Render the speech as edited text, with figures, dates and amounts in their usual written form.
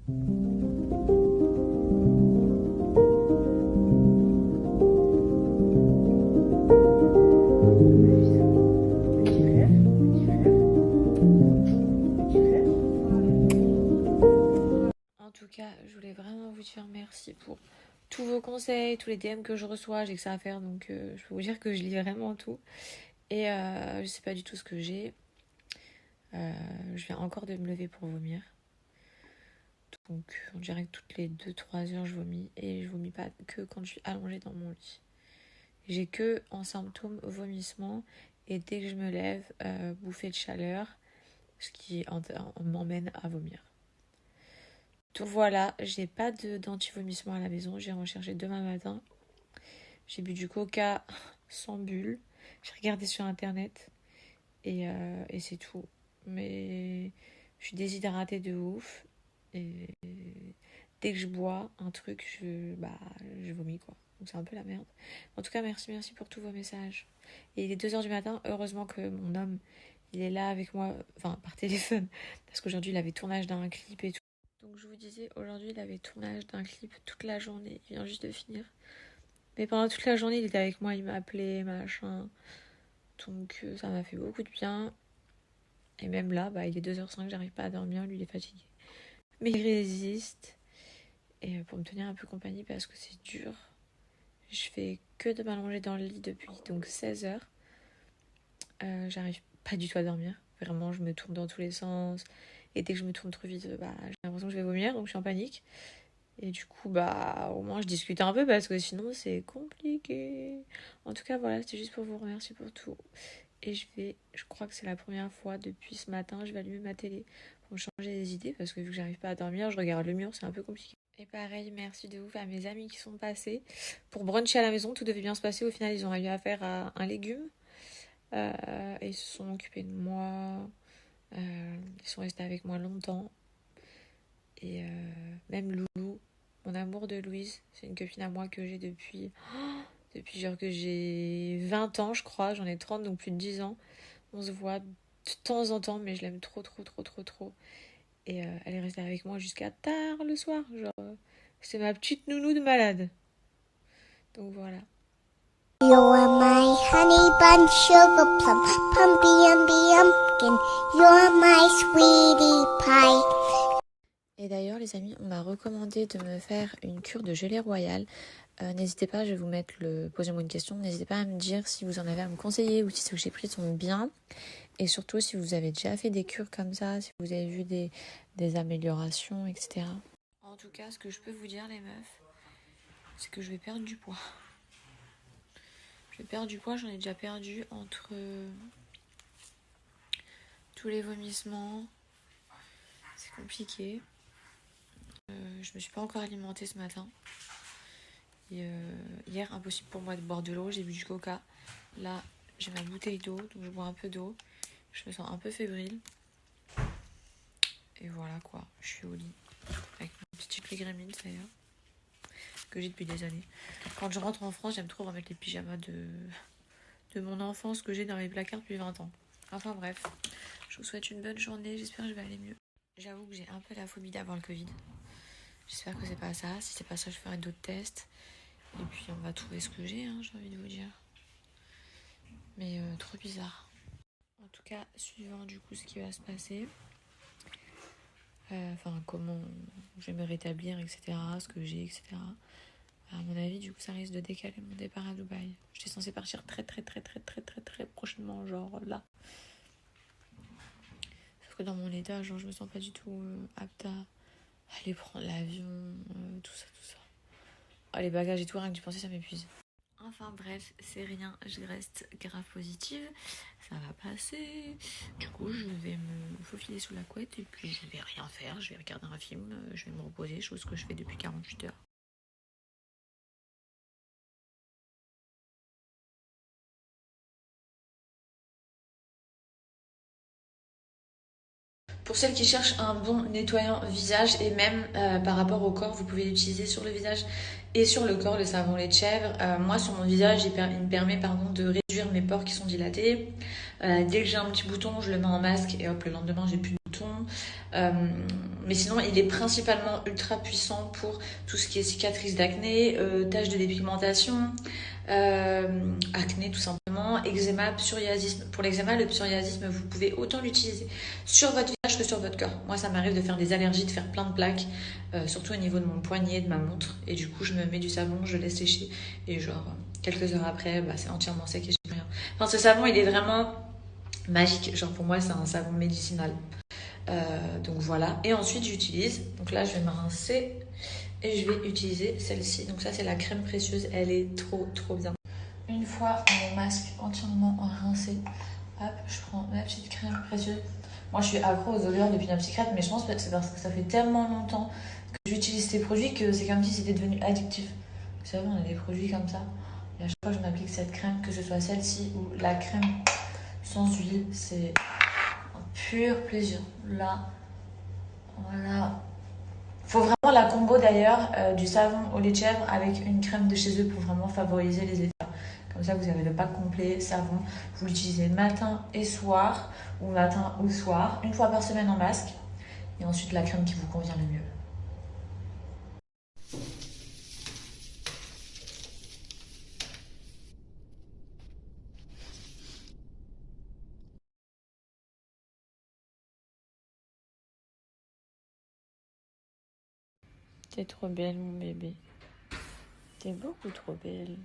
En tout cas, je voulais vraiment vous dire merci pour tous vos conseils, tous les DM que je reçois. J'ai que ça à faire, donc je peux vous dire que je lis vraiment tout. Et je sais pas du tout ce que j'ai. Je viens encore de me lever pour vomir. Donc on dirait que toutes les 2-3 heures je vomis. Et je vomis pas que quand je suis allongée dans mon lit. J'ai que en symptômes vomissement. Et dès que je me lève, bouffée de chaleur. Ce qui m'emmène à vomir. Donc voilà, j'ai pas d'anti-vomissement à la maison. J'ai recherché demain matin. J'ai bu du coca sans bulle. J'ai regardé sur internet. Et c'est tout. Mais je suis déshydratée de ouf. Et dès que je bois un truc, je vomis quoi. Donc c'est un peu la merde. En tout cas, merci pour tous vos messages. Et il est 2h du matin. Heureusement que mon homme, il est là avec moi. Enfin, par téléphone. Parce qu'aujourd'hui, il avait tournage d'un clip et tout. Donc je vous disais, aujourd'hui, il avait tournage d'un clip toute la journée. Il vient juste de finir. Mais pendant toute la journée, il était avec moi. Il m'a appelé, machin. Donc ça m'a fait beaucoup de bien. Et même là, il est 2h05, j'arrive pas à dormir, lui il est fatigué. Mais il résiste. Et pour me tenir un peu compagnie parce que c'est dur. Je fais que de m'allonger dans le lit depuis donc 16h. J'arrive pas du tout à dormir. Vraiment, je me tourne dans tous les sens. Et dès que je me tourne trop vite, j'ai l'impression que je vais vomir, donc je suis en panique. Et du coup, au moins je discute un peu parce que sinon c'est compliqué. En tout cas, voilà, c'était juste pour vous remercier pour tout. Et je crois que c'est la première fois depuis ce matin, je vais allumer ma télé pour me changer les idées parce que vu que j'arrive pas à dormir, je regarde le mur, c'est un peu compliqué. Et pareil, merci de ouf à mes amis qui sont passés pour bruncher à la maison. Tout devait bien se passer. Au final, ils ont eu affaire à un légume. Et ils se sont occupés de moi. Ils sont restés avec moi longtemps. Et même Loulou, mon amour de Louise, c'est une copine à moi que j'ai depuis genre que j'ai 20 ans, je crois. J'en ai 30, donc plus de 10 ans. On se voit de temps en temps, mais je l'aime trop. Et elle est restée avec moi jusqu'à tard le soir. Genre, c'est ma petite nounou de malade. Donc voilà. You are my honey bun, sugar plum, pumpkin. You are my sweetie pie. Et d'ailleurs, les amis, on m'a recommandé de me faire une cure de gelée royale. N'hésitez pas, je vais vous mettre posez-moi une question. N'hésitez pas à me dire si vous en avez à me conseiller ou si ceux que j'ai pris sont bien. Et surtout, si vous avez déjà fait des cures comme ça, si vous avez vu des améliorations, etc. En tout cas, ce que je peux vous dire, les meufs, c'est que je vais perdre du poids. Je vais perdre du poids, j'en ai déjà perdu entre tous les vomissements. C'est compliqué. Je me suis pas encore alimentée ce matin. Et hier, impossible pour moi de boire de l'eau. J'ai bu du coca. Là, j'ai ma bouteille d'eau, donc je bois un peu d'eau. Je me sens un peu fébrile. Et voilà quoi, je suis au lit. Avec mon petit Gremlins d'ailleurs. Que j'ai depuis des années. Quand je rentre en France, j'aime trop remettre les pyjamas de mon enfance que j'ai dans mes placards depuis 20 ans. Enfin bref, je vous souhaite une bonne journée. J'espère que je vais aller mieux. J'avoue que j'ai un peu la phobie d'avoir le Covid. J'espère que c'est pas ça. Si c'est pas ça, je ferai d'autres tests. Et puis on va trouver ce que j'ai, j'ai envie de vous dire. Mais trop bizarre. En tout cas, suivant du coup ce qui va se passer. Comment je vais me rétablir, etc. Ce que j'ai, etc. À mon avis, du coup, ça risque de décaler mon départ à Dubaï. J'étais censée partir très prochainement, genre là. Sauf que dans mon état, genre, je me sens pas du tout apte à aller prendre l'avion, tout ça. Les bagages et tout, rien que d'y penser, ça m'épuise. Enfin bref, c'est rien, je reste grave positive, ça va passer. Du coup, je vais me faufiler sous la couette et puis je vais rien faire, je vais regarder un film, je vais me reposer, chose que je fais depuis 48 heures. Pour celles qui cherchent un bon nettoyant visage et même par rapport au corps, vous pouvez l'utiliser sur le visage et sur le corps, le savon lait de chèvre. Moi, sur mon visage, il me permet de réduire mes pores qui sont dilatés. Dès que j'ai un petit bouton, je le mets en masque et hop, le lendemain, j'ai plus de boutons. Mais sinon, il est principalement ultra puissant pour tout ce qui est cicatrices d'acné, taches de dépigmentation, acné tout simplement, eczéma, psoriasis. Pour l'eczéma, le psoriasis, vous pouvez autant l'utiliser sur votre visage que sur votre corps. Moi, ça m'arrive de faire des allergies, de faire plein de plaques, surtout au niveau de mon poignet, de ma montre. Et du coup, je me mets du savon, je laisse sécher. Et genre, quelques heures après, c'est entièrement sec et j'ai plus rien. Enfin, ce savon, il est vraiment magique. Genre, pour moi, c'est un savon médicinal. Donc voilà. Et ensuite, j'utilise. Donc là, je vais me rincer. Et je vais utiliser celle-ci. Donc ça, c'est la crème précieuse. Elle est trop, trop bien. Une fois mon masque entièrement rincé, hop, je prends ma petite crème précieuse. Moi, je suis accro aux odeurs depuis ma petite crête, mais je pense que c'est parce que ça fait tellement longtemps que j'utilise ces produits que c'est comme si c'était devenu addictif. Vous savez, on a des produits comme ça. Et à chaque fois que je m'applique cette crème, que ce soit celle-ci ou la crème sans huile, c'est un pur plaisir. Là, voilà. Faut vraiment la combo d'ailleurs du savon au lait de chèvre avec une crème de chez eux pour vraiment favoriser les effets. Comme ça, vous avez le pack complet savon. Vous l'utilisez matin et soir, ou matin ou soir, une fois par semaine en masque. Et ensuite, la crème qui vous convient le mieux. T'es trop belle, mon bébé. T'es beaucoup trop belle.